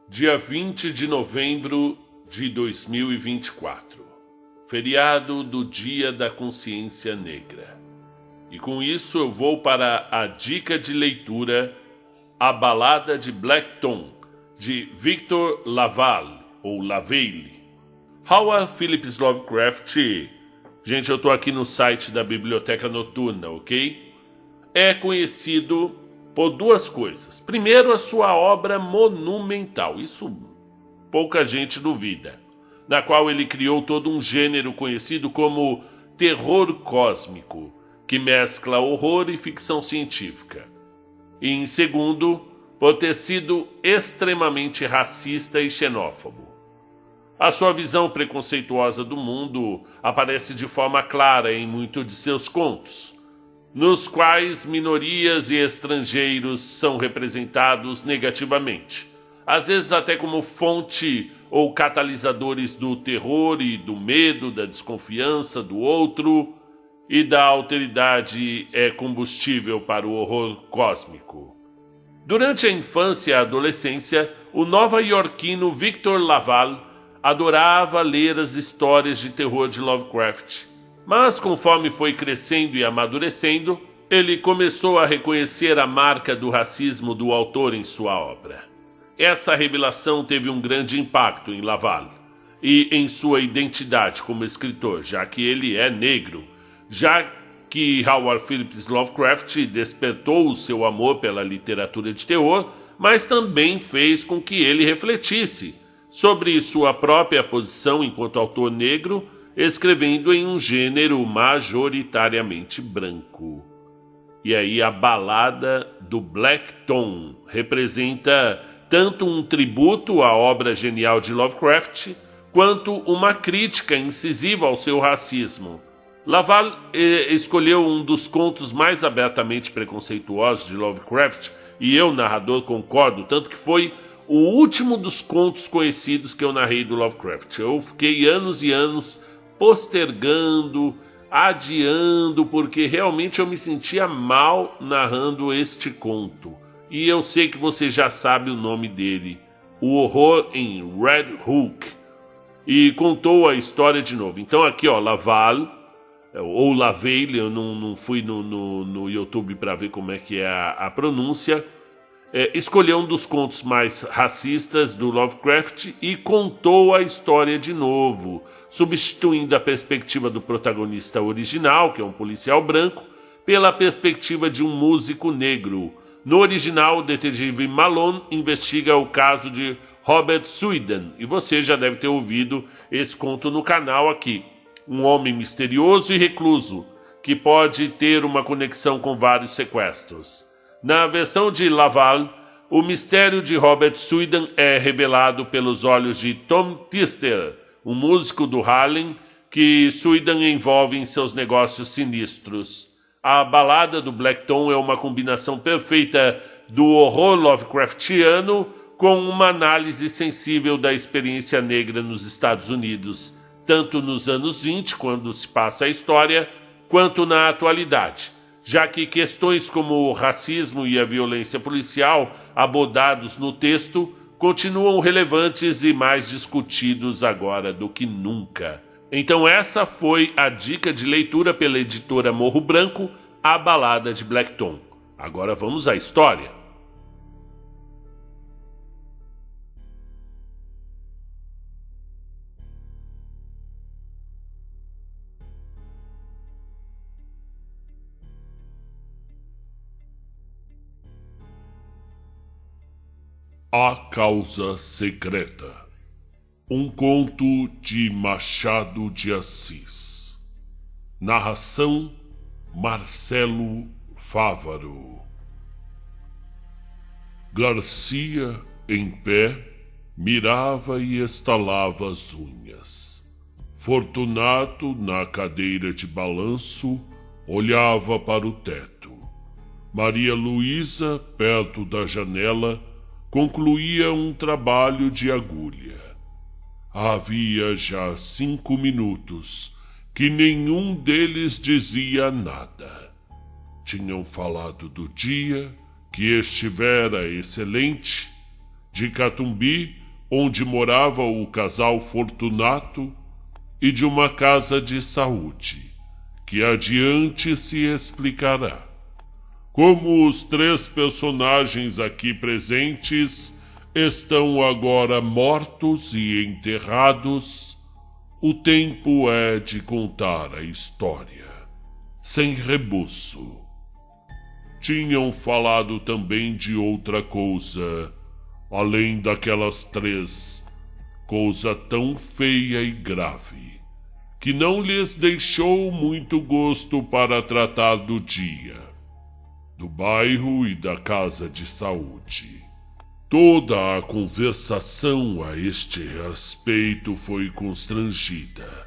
Dia 20 de novembro de 2024, feriado do Dia da Consciência Negra. E com isso eu vou para a dica de leitura A Balada de Black Tom, de Victor LaValle, ou LaValle. Howard Phillips Lovecraft, gente, eu estou aqui no site da Biblioteca Noturna, ok? É conhecido por duas coisas. Primeiro, a sua obra monumental, isso pouca gente duvida, na qual ele criou todo um gênero conhecido como terror cósmico, que mescla horror e ficção científica. E em segundo, por ter sido extremamente racista e xenófobo. A sua visão preconceituosa do mundo aparece de forma clara em muitos de seus contos, nos quais minorias e estrangeiros são representados negativamente, às vezes até como fonte ou catalisadores do terror e do medo, da desconfiança do outro, e da alteridade é combustível para o horror cósmico. Durante a infância e a adolescência, o nova-iorquino Victor LaValle adorava ler as histórias de terror de Lovecraft. Mas conforme foi crescendo e amadurecendo, ele começou a reconhecer a marca do racismo do autor em sua obra. Essa revelação teve um grande impacto em LaValle e em sua identidade como escritor, já que ele é negro, já que Howard Phillips Lovecraft despertou o seu amor pela literatura de terror, mas também fez com que ele refletisse sobre sua própria posição enquanto autor negro, escrevendo em um gênero majoritariamente branco. E aí a Balada do Black Tom representa tanto um tributo à obra genial de Lovecraft, quanto uma crítica incisiva ao seu racismo. LaValle escolheu um dos contos mais abertamente preconceituosos de Lovecraft, e eu, narrador, concordo, tanto que foi o último dos contos conhecidos que eu narrei do Lovecraft. Eu fiquei anos e anos postergando, adiando, porque realmente eu me sentia mal narrando este conto. E eu sei que você já sabe o nome dele, O Horror em Red Hook. E contou a história de novo. Então aqui, ó, LaValle, ou LaValle, eu não fui no YouTube para ver como é que é a pronúncia, escolheu um dos contos mais racistas do Lovecraft e contou a história de novo, substituindo a perspectiva do protagonista original, que é um policial branco, pela perspectiva de um músico negro. No original, o detetive Malone investiga o caso de Robert Sweden, e você já deve ter ouvido esse conto no canal aqui. Um homem misterioso e recluso, que pode ter uma conexão com vários sequestros. Na versão de LaValle, o mistério de Robert Sweden é revelado pelos olhos de Tom Tister, um músico do Harlem que Sweden envolve em seus negócios sinistros. A Balada do Black Tom é uma combinação perfeita do horror Lovecraftiano com uma análise sensível da experiência negra nos Estados Unidos, tanto nos anos 20, quando se passa a história, quanto na atualidade, já que questões como o racismo e a violência policial abordados no texto continuam relevantes e mais discutidos agora do que nunca. Então essa foi a dica de leitura pela editora Morro Branco, A Balada de Black Tom. Agora vamos à história. A Causa Secreta. Um conto de Machado de Assis. Narração Marcelo Fávaro. Garcia, em pé, mirava e estalava as unhas. Fortunato, na cadeira de balanço, olhava para o teto. Maria Luísa, perto da janela, concluía um trabalho de agulha. Havia já 5 minutos que nenhum deles dizia nada. Tinham falado do dia, que estivera excelente, de Catumbi, onde morava o casal Fortunato, e de uma casa de saúde, que adiante se explicará. Como os três personagens aqui presentes estão agora mortos e enterrados, o tempo é de contar a história, sem rebuço. Tinham falado também de outra coisa, além daquelas três, coisa tão feia e grave, que não lhes deixou muito gosto para tratar do dia, do bairro e da casa de saúde. Toda a conversação a este respeito foi constrangida.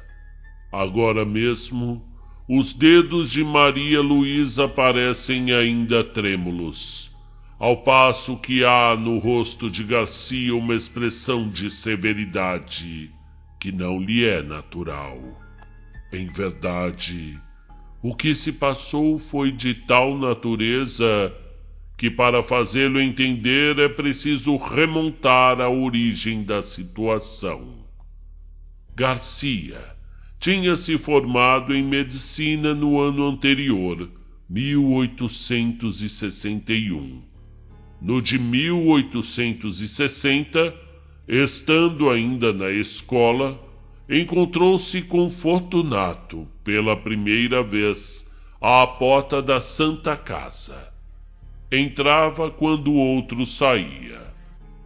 Agora mesmo, os dedos de Maria Luísa parecem ainda trêmulos, ao passo que há no rosto de Garcia uma expressão de severidade que não lhe é natural. Em verdade, o que se passou foi de tal natureza que, para fazê-lo entender, é preciso remontar à origem da situação. Garcia tinha se formado em medicina no ano anterior, 1861. No de 1860, estando ainda na escola, encontrou-se com Fortunato pela primeira vez à porta da Santa Casa. Entrava quando o outro saía.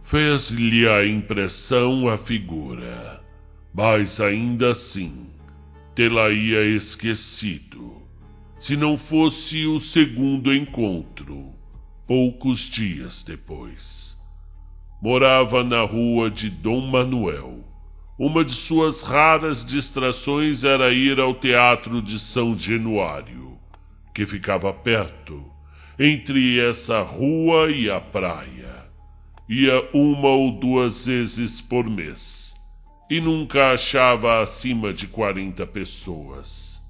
Fez-lhe a impressão a figura, mas ainda assim tê-la-ia esquecido, se não fosse o segundo encontro, poucos dias depois. Morava na rua de Dom Manuel. Uma de suas raras distrações era ir ao Teatro de São Januário, que ficava perto, entre essa rua e a praia. Ia uma ou duas vezes por mês, e nunca achava acima de 40 pessoas.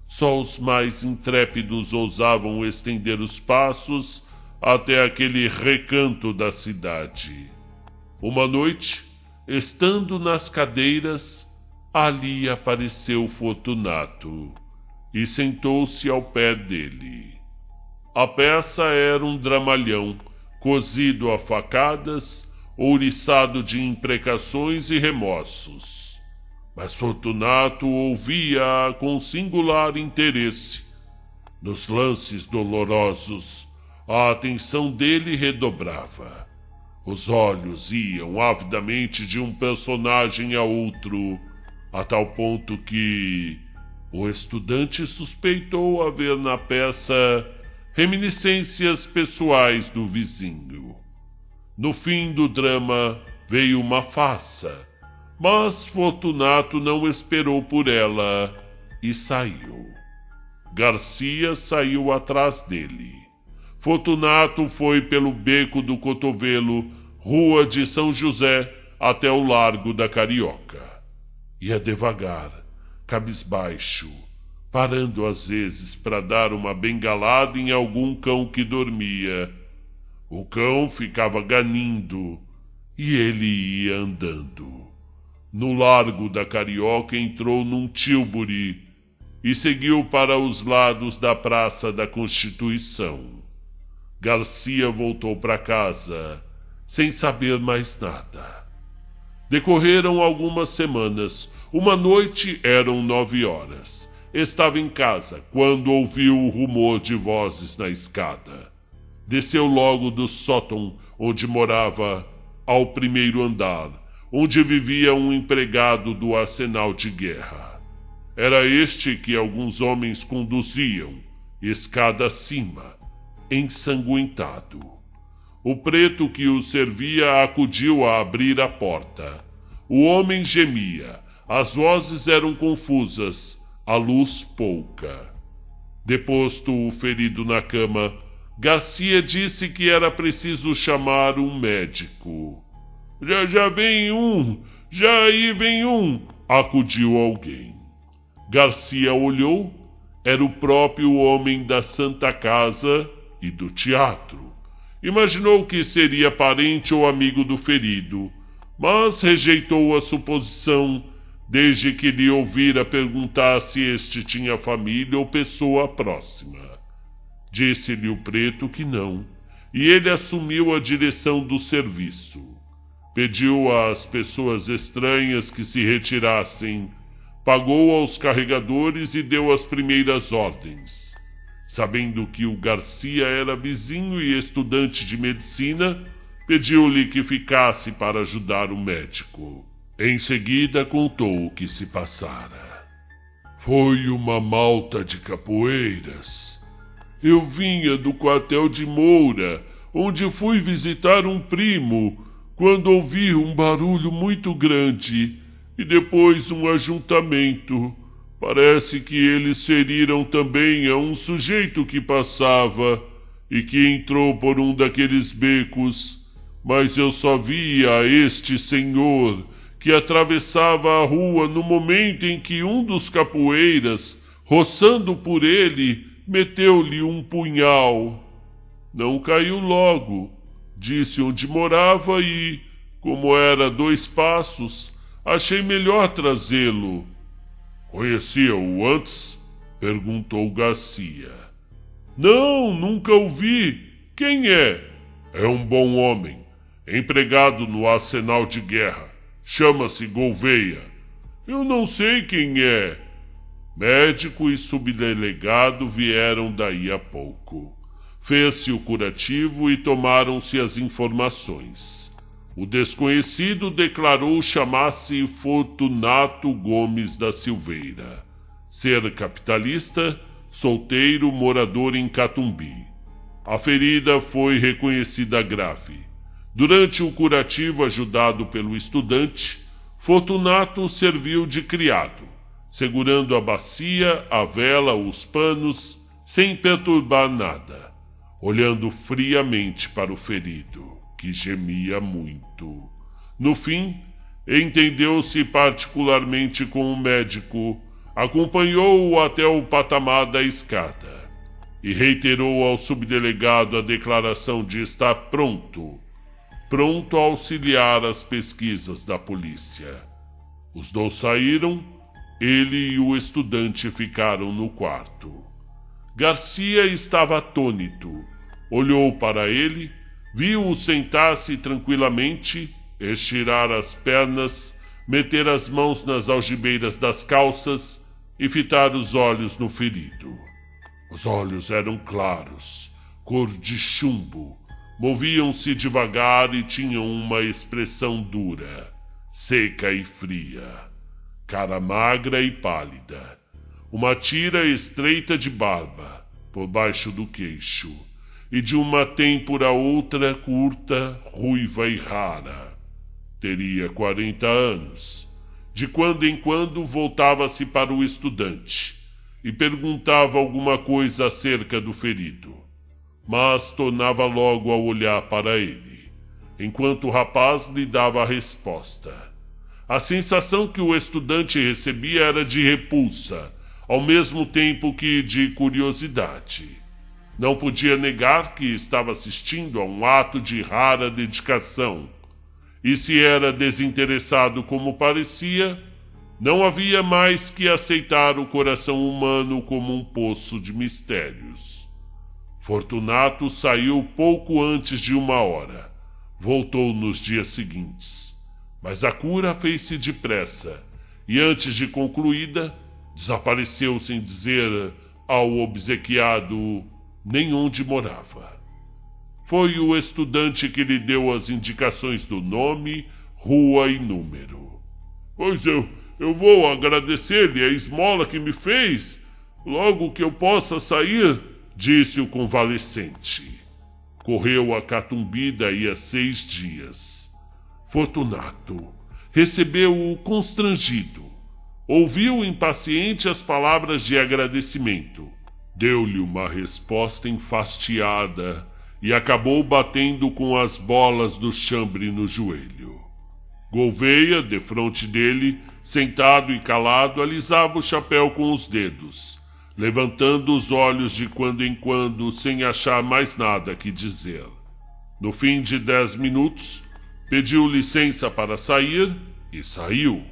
Só os mais intrépidos ousavam estender os passos até aquele recanto da cidade. Uma noite, estando nas cadeiras, ali apareceu Fortunato e sentou-se ao pé dele. A peça era um dramalhão, cozido a facadas, ouriçado de imprecações e remorsos. Mas Fortunato ouvia-a com singular interesse. Nos lances dolorosos, a atenção dele redobrava. Os olhos iam avidamente de um personagem a outro, a tal ponto que o estudante suspeitou haver na peça reminiscências pessoais do vizinho. No fim do drama veio uma farsa, mas Fortunato não esperou por ela e saiu. Garcia saiu atrás dele. Fortunato foi pelo Beco do Cotovelo, Rua de São José, até o Largo da Carioca. Ia devagar, cabisbaixo, parando às vezes para dar uma bengalada em algum cão que dormia. O cão ficava ganindo e ele ia andando. No Largo da Carioca entrou num tílburi e seguiu para os lados da Praça da Constituição. Garcia voltou para casa sem saber mais nada. Decorreram algumas semanas. Uma noite eram 9 horas. Estava em casa quando ouviu o rumor de vozes na escada. Desceu logo do sótão onde morava ao primeiro andar, onde vivia um empregado do arsenal de guerra. Era este que alguns homens conduziam, escada acima, ensanguentado. O preto que o servia acudiu a abrir a porta. O homem gemia, as vozes eram confusas, a luz pouca. Deposto o ferido na cama, Garcia disse que era preciso chamar um médico. Já vem um, já aí vem um, acudiu alguém. Garcia olhou, era o próprio homem da Santa Casa e do teatro, Imaginou que seria parente ou amigo do ferido, mas rejeitou a suposição desde que lhe ouvira perguntar se este tinha família ou pessoa próxima. Disse-lhe o preto que não, e ele assumiu a direção do serviço. Pediu às pessoas estranhas que se retirassem, pagou aos carregadores e deu as primeiras ordens. Sabendo que o Garcia era vizinho e estudante de medicina, pediu-lhe que ficasse para ajudar o médico. Em seguida contou o que se passara. Foi uma malta de capoeiras. Eu vinha do quartel de Moura, onde fui visitar um primo, quando ouvi um barulho muito grande e depois um ajuntamento. Parece que eles feriram também a um sujeito que passava e que entrou por um daqueles becos, mas eu só via este senhor que atravessava a rua no momento em que um dos capoeiras, roçando por ele, meteu-lhe um punhal. Não caiu logo, disse onde morava e, como era 2 passos, achei melhor trazê-lo. Conhecia-o antes? Perguntou Garcia. Não, nunca o vi. Quem é? É um bom homem, empregado no arsenal de guerra. Chama-se Gouveia. Eu não sei quem é. Médico e subdelegado vieram daí a pouco. Fez-se o curativo e tomaram-se as informações. O desconhecido declarou chamar-se Fortunato Gomes da Silveira, ser capitalista, solteiro, morador em Catumbi. A ferida foi reconhecida grave. Durante o curativo ajudado pelo estudante, Fortunato serviu de criado, segurando a bacia, a vela, os panos, sem perturbar nada, olhando friamente para o ferido, que gemia muito. No fim, entendeu-se particularmente com o médico, acompanhou-o até o patamar da escada e reiterou ao subdelegado a declaração de estar pronto a auxiliar as pesquisas da polícia. Os 2 saíram, ele e o estudante ficaram no quarto. Garcia estava atônito, olhou para ele, viu-o sentar-se tranquilamente, estirar as pernas, meter as mãos nas algibeiras das calças e fitar os olhos no ferido. Os olhos eram claros, cor de chumbo, moviam-se devagar e tinham uma expressão dura, seca e fria. Cara magra e pálida, uma tira estreita de barba por baixo do queixo, e de uma têmpora outra curta, ruiva e rara. Teria 40 anos. De quando em quando voltava-se para o estudante e perguntava alguma coisa acerca do ferido, mas tornava logo a olhar para ele, enquanto o rapaz lhe dava a resposta. A sensação que o estudante recebia era de repulsa, ao mesmo tempo que de curiosidade. Não podia negar que estava assistindo a um ato de rara dedicação, e se era desinteressado como parecia, não havia mais que aceitar o coração humano como um poço de mistérios. Fortunato saiu pouco antes de 1 hora. Voltou nos dias seguintes. Mas a cura fez-se depressa, e antes de concluída, desapareceu sem dizer ao obsequiado nem onde morava. Foi o estudante que lhe deu as indicações do nome, rua e número. Pois eu vou agradecer-lhe a esmola que me fez, logo que eu possa sair, disse o convalescente. Correu a Catumbi daí a 6 dias. Fortunato recebeu-o constrangido. Ouviu impaciente as palavras de agradecimento. Deu-lhe uma resposta enfastiada e acabou batendo com as bolas do chambre no joelho. Gouveia, defronte dele, sentado e calado, alisava o chapéu com os dedos, levantando os olhos de quando em quando sem achar mais nada que dizer. No fim de 10 minutos, pediu licença para sair e saiu.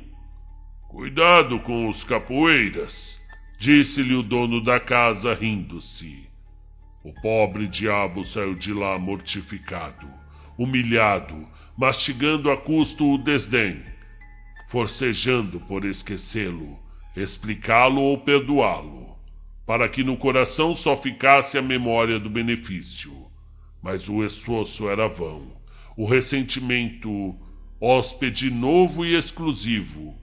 Cuidado com os capoeiras, disse-lhe o dono da casa, rindo-se. O pobre diabo saiu de lá mortificado, humilhado, mastigando a custo o desdém, forcejando por esquecê-lo, explicá-lo ou perdoá-lo, para que no coração só ficasse a memória do benefício. Mas o esforço era vão. O ressentimento, hóspede novo e exclusivo,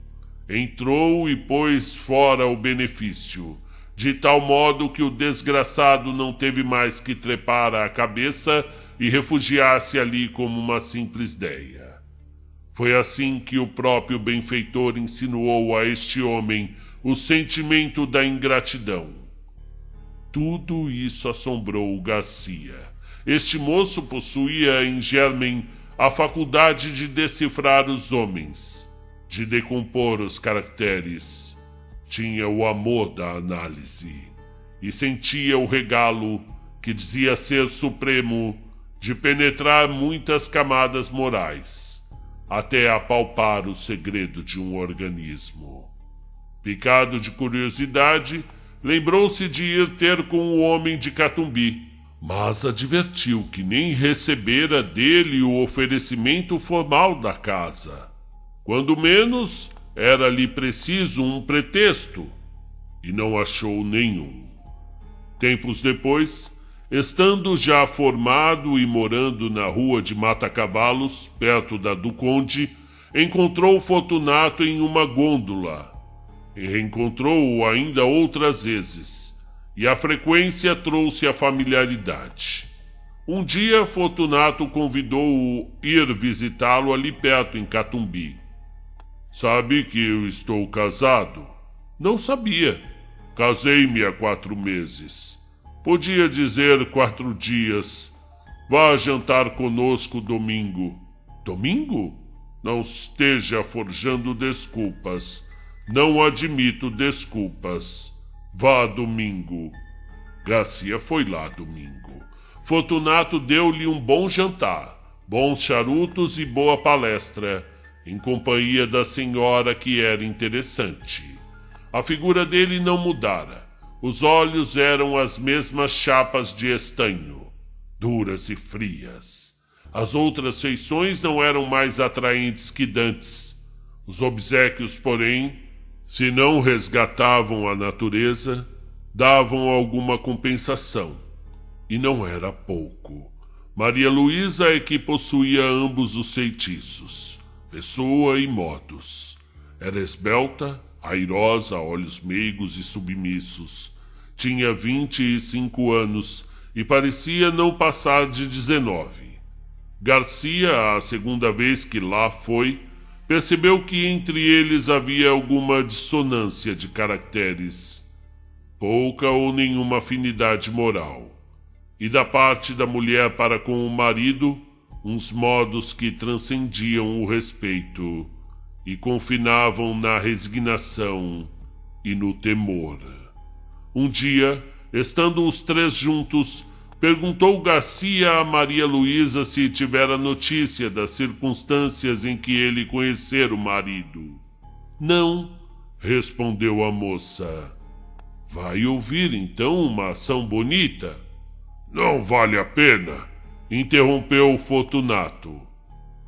entrou e pôs fora o benefício, de tal modo que o desgraçado não teve mais que trepar à cabeça e refugiar-se ali como uma simples ideia. Foi assim que o próprio benfeitor insinuou a este homem o sentimento da ingratidão. Tudo isso assombrou o Garcia. Este moço possuía em germen a faculdade de decifrar os homens, de decompor os caracteres. Tinha o amor da análise e sentia o regalo, que dizia ser supremo, de penetrar muitas camadas morais, até apalpar o segredo de um organismo. Picado de curiosidade, lembrou-se de ir ter com o homem de Catumbi, mas advertiu que nem recebera dele o oferecimento formal da casa. Quando menos, era-lhe preciso um pretexto, e não achou nenhum. Tempos depois, estando já formado e morando na rua de Mata-Cavalos, perto da do Conde, encontrou Fortunato em uma gôndola, e reencontrou-o ainda outras vezes, e a frequência trouxe a familiaridade. Um dia, Fortunato convidou-o a ir visitá-lo ali perto, em Catumbi. Sabe que eu estou casado? Não sabia. Casei-me há 4 meses. Podia dizer 4 dias. Vá jantar conosco domingo. Domingo? Não esteja forjando desculpas. Não admito desculpas. Vá domingo. Garcia foi lá domingo. Fortunato deu-lhe um bom jantar, bons charutos e boa palestra, em companhia da senhora, que era interessante. A figura dele não mudara. Os olhos eram as mesmas chapas de estanho, duras e frias. As outras feições não eram mais atraentes que dantes. Os obséquios, porém, se não resgatavam a natureza, davam alguma compensação. E não era pouco. Maria Luísa é que possuía ambos os feitiços, pessoa e modos. Era esbelta, airosa, olhos meigos e submissos. Tinha 25 anos e parecia não passar de 19. Garcia, a segunda vez que lá foi, percebeu que entre eles havia alguma dissonância de caracteres, pouca ou nenhuma afinidade moral, e da parte da mulher para com o marido, uns modos que transcendiam o respeito e confinavam na resignação e no temor. Um dia, estando os 3 juntos, perguntou Garcia a Maria Luísa se tivera notícia das circunstâncias em que ele conhecera o marido. Não, respondeu a moça. Vai ouvir então uma ação bonita? Não vale a pena, interrompeu Fortunato.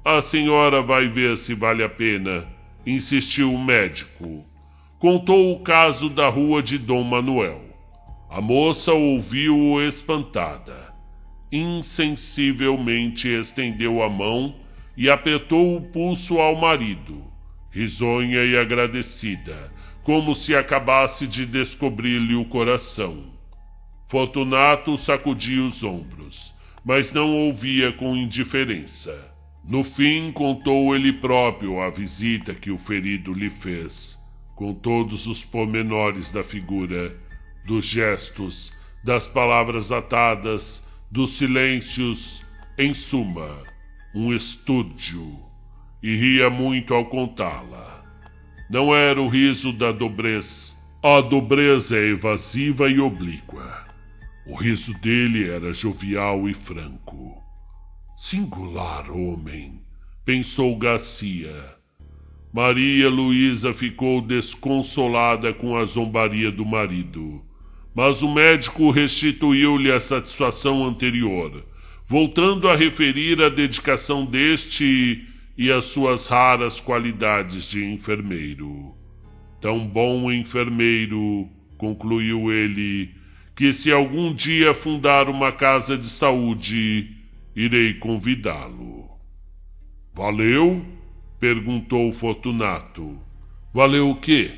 A senhora vai ver se vale a pena, insistiu o médico. Contou o caso da rua de Dom Manuel. A moça ouviu-o espantada. Insensivelmente estendeu a mão e apertou o pulso ao marido, risonha e agradecida, como se acabasse de descobrir-lhe o coração. Fortunato sacudia os ombros, mas não ouvia com indiferença. No fim, contou ele próprio a visita que o ferido lhe fez, com todos os pormenores da figura, dos gestos, das palavras atadas, dos silêncios, em suma, um estúdio, e ria muito ao contá-la. Não era o riso da dobrez. A dobrez é evasiva e oblíqua. O riso dele era jovial e franco. Singular homem, pensou Garcia. Maria Luísa ficou desconsolada com a zombaria do marido, mas o médico restituiu-lhe a satisfação anterior, voltando a referir a dedicação deste e as suas raras qualidades de enfermeiro. Tão bom enfermeiro, concluiu ele, que se algum dia fundar uma casa de saúde, irei convidá-lo. Valeu? Perguntou Fortunato. Valeu o quê?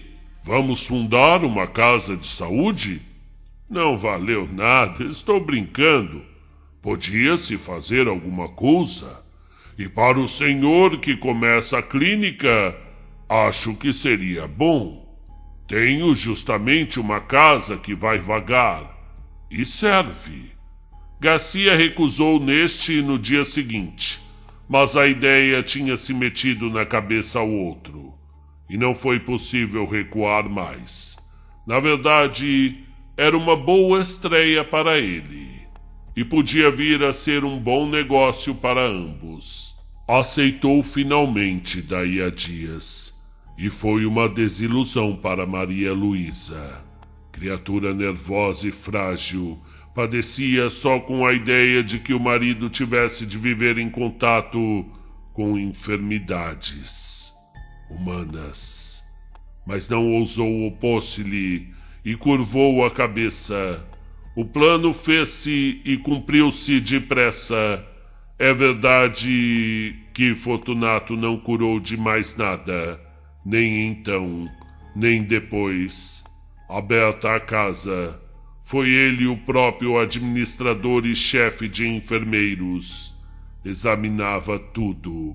Vamos fundar uma casa de saúde? Não valeu nada, estou brincando. Podia-se fazer alguma coisa. E para o senhor que começa a clínica, acho que seria bom. Tenho justamente uma casa que vai vagar. E serve. Garcia recusou neste e no dia seguinte, mas a ideia tinha se metido na cabeça ao outro, e não foi possível recuar mais. Na verdade, era uma boa estreia para ele, e podia vir a ser um bom negócio para ambos. Aceitou finalmente daí a dias, e foi uma desilusão para Maria Luísa. Criatura nervosa e frágil, padecia só com a ideia de que o marido tivesse de viver em contato com enfermidades humanas. Mas não ousou opor-se-lhe e curvou a cabeça. O plano fez-se e cumpriu-se depressa. É verdade que Fortunato não curou de mais nada, nem então, nem depois. Aberta a casa, foi ele o próprio administrador e chefe de enfermeiros. Examinava tudo,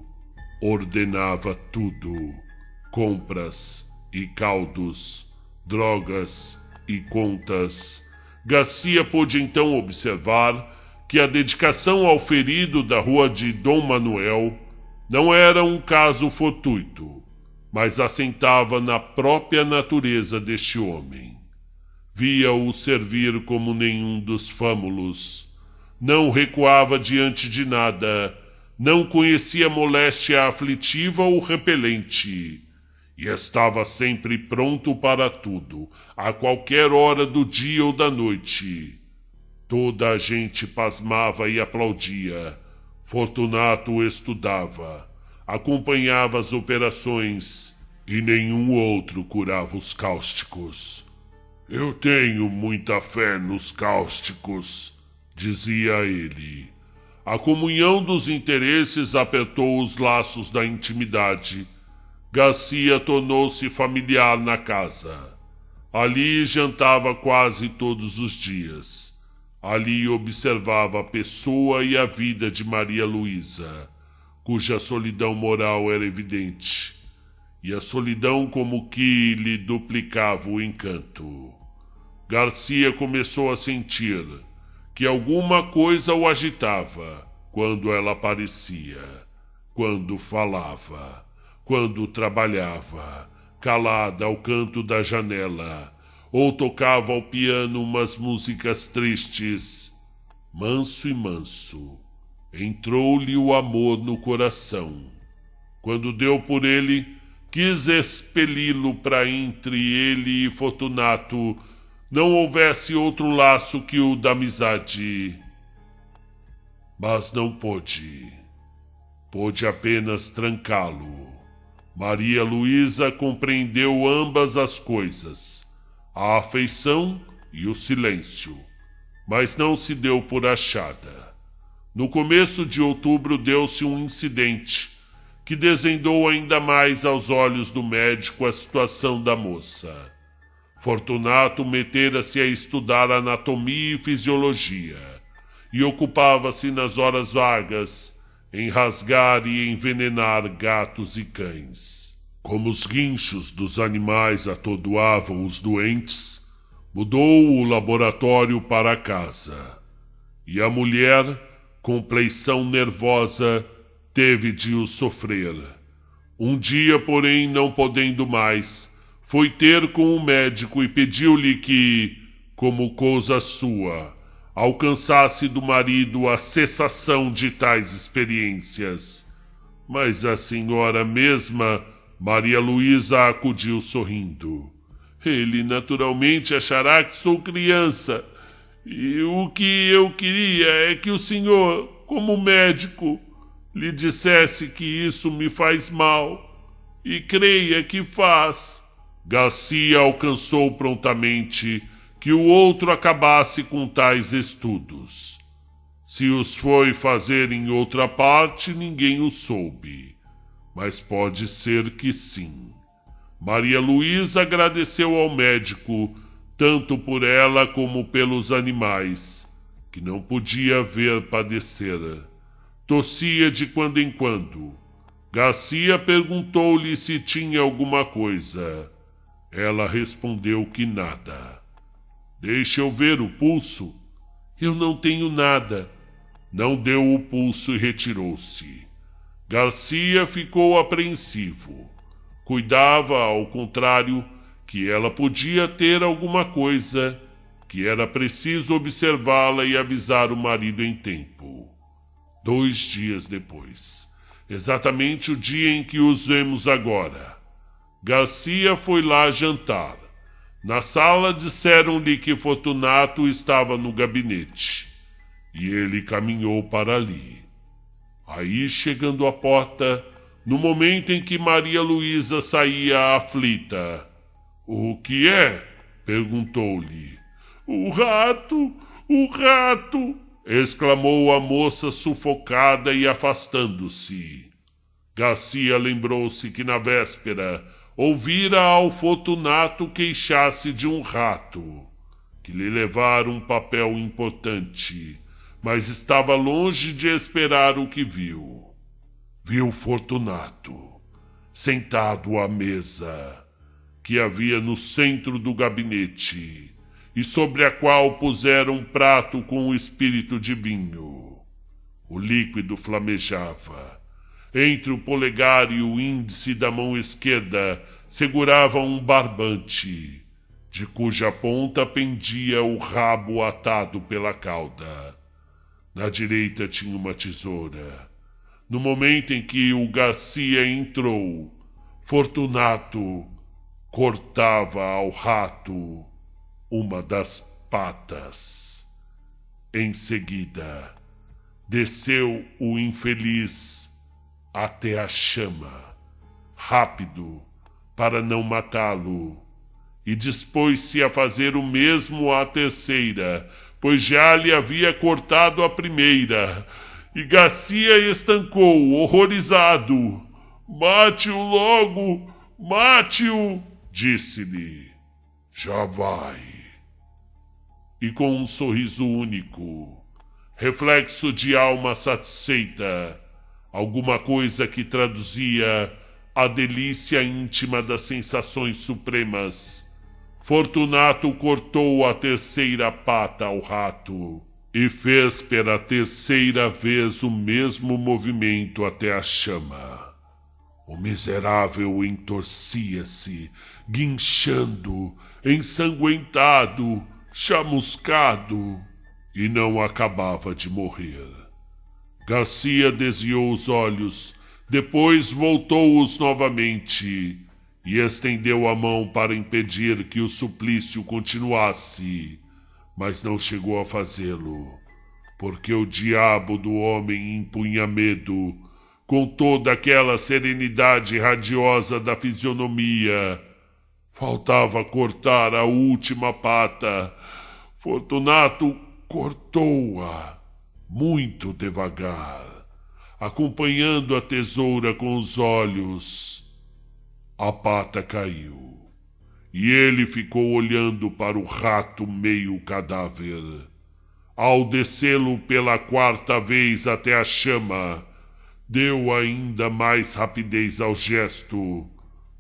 ordenava tudo, compras e caldos, drogas e contas. Garcia pôde então observar que a dedicação ao ferido da rua de Dom Manuel não era um caso fortuito, mas assentava na própria natureza deste homem. Via-o servir como nenhum dos fâmulos. Não recuava diante de nada, não conhecia moléstia aflitiva ou repelente, e estava sempre pronto para tudo, a qualquer hora do dia ou da noite. Toda a gente pasmava e aplaudia. Fortunato estudava, acompanhava as operações, e nenhum outro curava os cáusticos. Eu tenho muita fé nos cáusticos, dizia ele. A comunhão dos interesses apertou os laços da intimidade. Garcia tornou-se familiar na casa. Ali jantava quase todos os dias. Ali observava a pessoa e a vida de Maria Luísa, cuja solidão moral era evidente, e a solidão como que lhe duplicava o encanto. Garcia começou a sentir que alguma coisa o agitava quando ela aparecia, quando falava, quando trabalhava, calada ao canto da janela, ou tocava ao piano umas músicas tristes. Manso e manso, entrou-lhe o amor no coração. Quando deu por ele, quis expeli-lo para entre ele e Fortunato não houvesse outro laço que o da amizade. Mas não pôde. Pôde apenas trancá-lo. Maria Luísa compreendeu ambas as coisas, a afeição e o silêncio, mas não se deu por achada. No começo de outubro deu-se um incidente que desvendou ainda mais aos olhos do médico a situação da moça. Fortunato metera-se a estudar anatomia e fisiologia e ocupava-se nas horas vagas em rasgar e envenenar gatos e cães. Como os guinchos dos animais atordoavam os doentes, mudou o laboratório para a casa, e a mulher, com pleição nervosa, teve de o sofrer. Um dia, porém, não podendo mais, foi ter com o médico e pediu-lhe que, como coisa sua, alcançasse do marido a cessação de tais experiências. Mas a senhora mesma, Maria Luísa, acudiu sorrindo. Ele naturalmente achará que sou criança. E o que eu queria é que o senhor, como médico, lhe dissesse que isso me faz mal. E creia que faz. Garcia alcançou prontamente que o outro acabasse com tais estudos. Se os foi fazer em outra parte, ninguém o soube. Mas pode ser que sim. Maria Luísa agradeceu ao médico, tanto por ela como pelos animais, que não podia ver padecer. Tossia de quando em quando. Garcia perguntou-lhe se tinha alguma coisa. Ela respondeu que nada. Deixe eu ver o pulso. Eu não tenho nada. Não deu o pulso e retirou-se. Garcia ficou apreensivo. Cuidava, ao contrário, que ela podia ter alguma coisa, que era preciso observá-la e avisar o marido em tempo. 2 dias depois, exatamente o dia em que os vemos agora, Garcia foi lá jantar. Na sala disseram-lhe que Fortunato estava no gabinete, e ele caminhou para ali. Aí, chegando à porta, no momento em que Maria Luísa saía aflita, "O que é?" perguntou-lhe. "O rato! O rato!" exclamou a moça sufocada e afastando-se. Garcia lembrou-se que na véspera ouvira ao Fortunato queixar-se de um rato, que lhe levara um papel importante, mas estava longe de esperar o que viu. Viu Fortunato, sentado à mesa, que havia no centro do gabinete, e sobre a qual puseram um prato com um espírito de vinho. O líquido flamejava. Entre o polegar e o índice da mão esquerda segurava um barbante, de cuja ponta pendia o rabo atado pela cauda. Na direita tinha uma tesoura. No momento em que o Garcia entrou, Fortunato cortava ao rato uma das patas. Em seguida, desceu o infeliz até a chama, rápido, para não matá-lo, e dispôs-se a fazer o mesmo à terceira, pois já lhe havia cortado a primeira. E Garcia estancou, horrorizado. "Mate-o logo! Mate-o!" disse-lhe. "Já vai." E com um sorriso único, reflexo de alma satisfeita, alguma coisa que traduzia a delícia íntima das sensações supremas, Fortunato cortou a terceira pata ao rato e fez pela terceira vez o mesmo movimento até a chama. O miserável entorcia-se, guinchando, ensanguentado, chamuscado, e não acabava de morrer. Garcia desviou os olhos, depois voltou-os novamente e estendeu a mão para impedir que o suplício continuasse, mas não chegou a fazê-lo, porque o diabo do homem impunha medo, com toda aquela serenidade radiosa da fisionomia. Faltava cortar a última pata. Fortunato cortou-a, muito devagar, acompanhando a tesoura com os olhos. A pata caiu, e ele ficou olhando para o rato meio cadáver. Ao descê-lo pela 4ª vez até a chama, deu ainda mais rapidez ao gesto,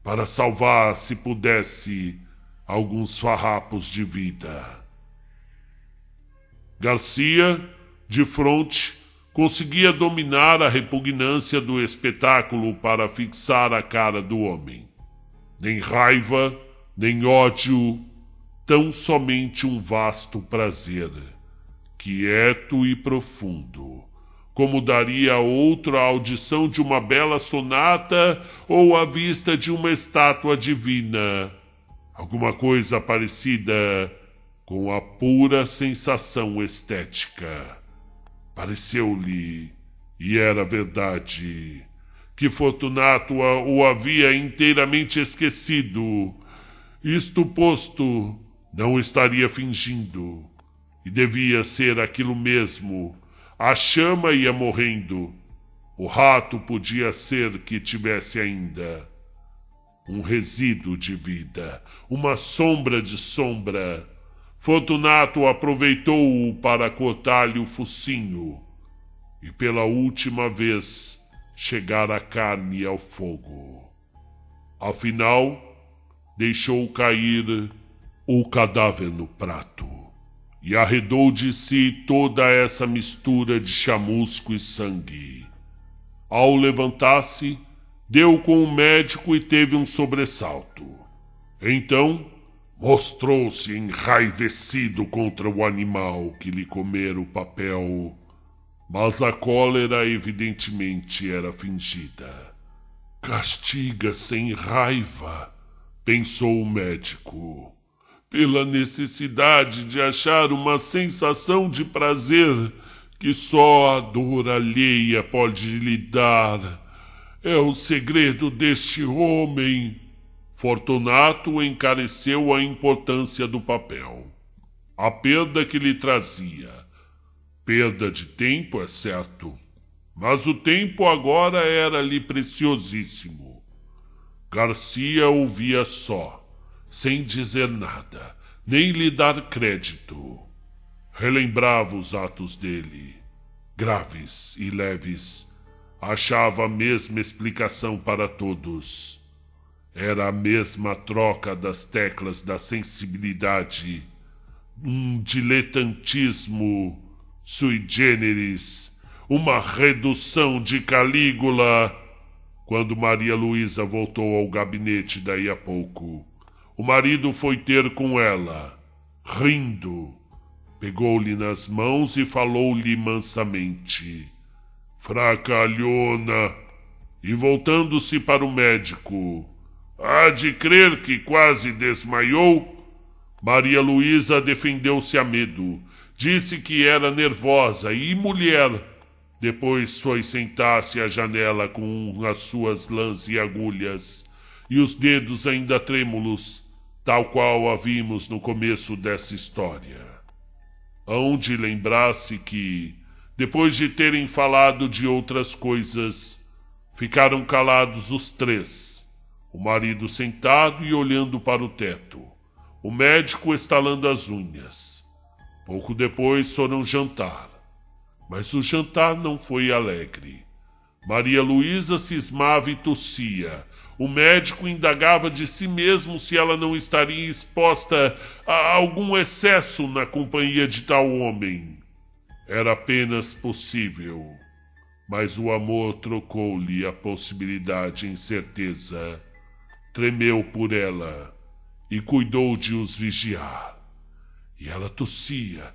para salvar, se pudesse, alguns farrapos de vida. Garcia, de fronte, conseguia dominar a repugnância do espetáculo para fixar a cara do homem. Nem raiva, nem ódio, tão somente um vasto prazer, quieto e profundo, como daria outro a audição de uma bela sonata ou a vista de uma estátua divina, alguma coisa parecida com a pura sensação estética. Pareceu-lhe, e era verdade, que Fortunato o havia inteiramente esquecido. Isto posto, não estaria fingindo, e devia ser aquilo mesmo. A chama ia morrendo. O rato podia ser que tivesse ainda um resíduo de vida, uma sombra de sombra. Fortunato aproveitou-o para cortar-lhe o focinho e pela última vez chegar a carne ao fogo. Afinal, deixou cair o cadáver no prato e arredou de si toda essa mistura de chamusco e sangue. Ao levantar-se, deu com o médico e teve um sobressalto. Então, mostrou-se enraivecido contra o animal que lhe comera o papel, mas a cólera evidentemente era fingida. Castiga sem raiva, pensou o médico, pela necessidade de achar uma sensação de prazer que só a dor alheia pode lhe dar. É o segredo deste homem. Fortunato encareceu a importância do papel, a perda que lhe trazia. Perda de tempo, é certo, mas o tempo agora era-lhe preciosíssimo. Garcia ouvia só, sem dizer nada, nem lhe dar crédito. Relembrava os atos dele, graves e leves. Achava a mesma explicação para todos. Era a mesma troca das teclas da sensibilidade, um diletantismo sui generis, uma redução de Calígula. Quando Maria Luísa voltou ao gabinete daí a pouco, o marido foi ter com ela, rindo. Pegou-lhe nas mãos e falou-lhe mansamente: "Fracalhona!" E voltando-se para o médico: "Há de crer que quase desmaiou?" Maria Luísa defendeu-se a medo. Disse que era nervosa e mulher. Depois foi sentar-se à janela com as suas lãs e agulhas, e os dedos ainda trêmulos, tal qual a vimos no começo dessa história. Hão de lembrar-se que, depois de terem falado de outras coisas, ficaram calados os três, o marido sentado e olhando para o teto, o médico estalando as unhas. Pouco depois foram jantar, mas o jantar não foi alegre. Maria Luísa cismava e tossia. O médico indagava de si mesmo se ela não estaria exposta a algum excesso na companhia de tal homem. Era apenas possível, mas o amor trocou-lhe a possibilidade em certeza. Tremeu por ela e cuidou de os vigiar. E ela tossia,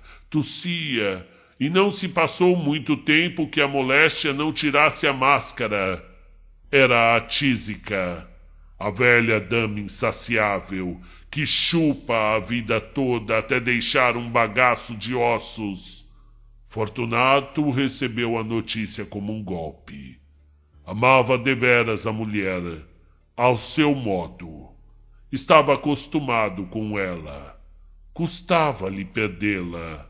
e não se passou muito tempo que a moléstia não tirasse a máscara. Era a tísica, a velha dama insaciável, que chupa a vida toda até deixar um bagaço de ossos. Fortunato recebeu a notícia como um golpe. Amava deveras a mulher, ao seu modo. Estava acostumado com ela. Custava-lhe perdê-la.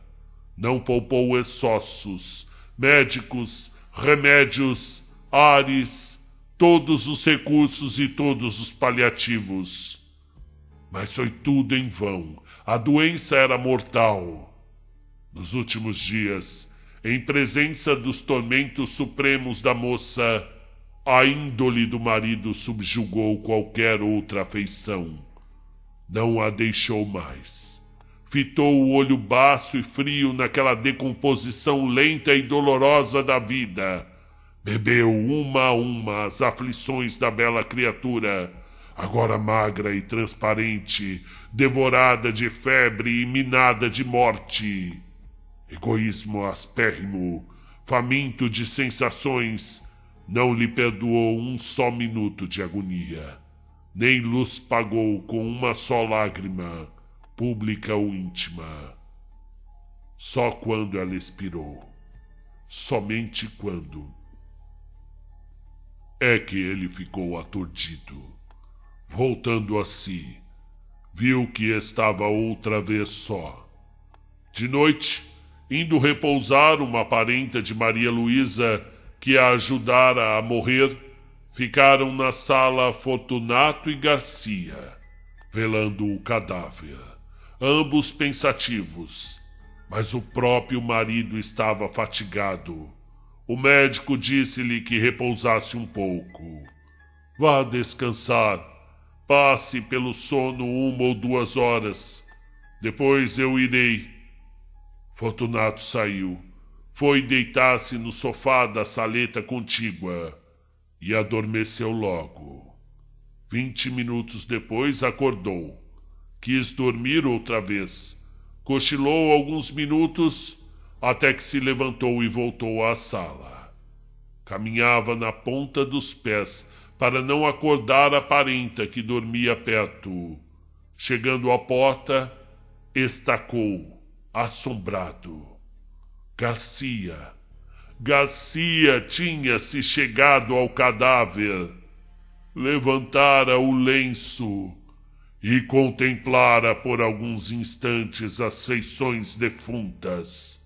Não poupou esforços, médicos, remédios, ares, todos os recursos e todos os paliativos. Mas foi tudo em vão. A doença era mortal. Nos últimos dias, em presença dos tormentos supremos da moça, a índole do marido subjugou qualquer outra afeição. Não a deixou mais. Fitou o olho baço e frio naquela decomposição lenta e dolorosa da vida. Bebeu uma a uma as aflições da bela criatura, agora magra e transparente, devorada de febre e minada de morte. Egoísmo aspérrimo, faminto de sensações, não lhe perdoou um só minuto de agonia, nem luz pagou com uma só lágrima, pública ou íntima. Só quando ela expirou, somente quando, é que ele ficou aturdido. Voltando a si, viu que estava outra vez só. De noite, indo repousar, uma parenta de Maria Luísa que a ajudara a morrer, ficaram na sala Fortunato e Garcia, velando o cadáver, ambos pensativos, mas o próprio marido estava fatigado. O médico disse-lhe que repousasse um pouco. Vá descansar, passe pelo sono 1 ou 2 horas, depois eu irei. Fortunato saiu, foi deitar-se no sofá da saleta contígua e adormeceu logo. 20 minutos depois acordou, quis dormir outra vez, cochilou alguns minutos até que se levantou e voltou à sala. Caminhava na ponta dos pés para não acordar a parenta que dormia perto. Chegando à porta, estacou, assombrado. Garcia tinha-se chegado ao cadáver, levantara o lenço e contemplara por alguns instantes as feições defuntas.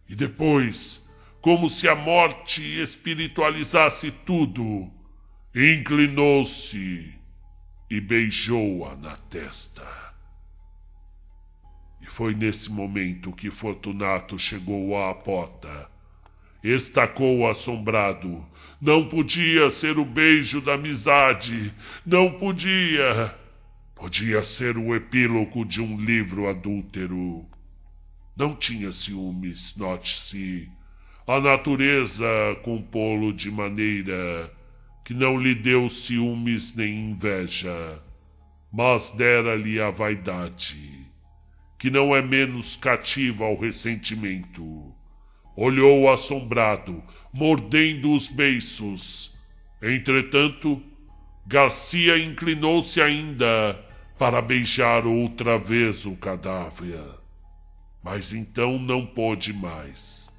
E depois, como se a morte espiritualizasse tudo, inclinou-se e beijou-a na testa. E foi nesse momento que Fortunato chegou à porta. Estacou assombrado. Não podia ser o beijo da amizade. Não podia. Podia ser o epílogo de um livro adúltero. Não tinha ciúmes, note-se. A natureza compô-lo de maneira que não lhe deu ciúmes nem inveja, mas dera-lhe a vaidade, que não é menos cativa ao ressentimento. Olhou assombrado, mordendo os beiços. Entretanto, Garcia inclinou-se ainda para beijar outra vez o cadáver. Mas então não pôde mais.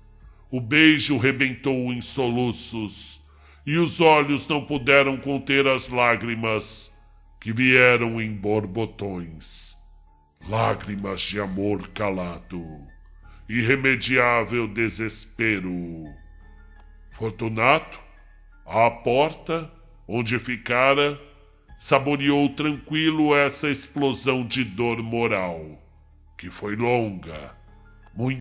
O beijo rebentou em soluços e os olhos não puderam conter as lágrimas que vieram em borbotões. Lágrimas de amor calado, irremediável desespero. Fortunato, à porta, onde ficara, saboreou tranquilo essa explosão de dor moral, que foi longa, muito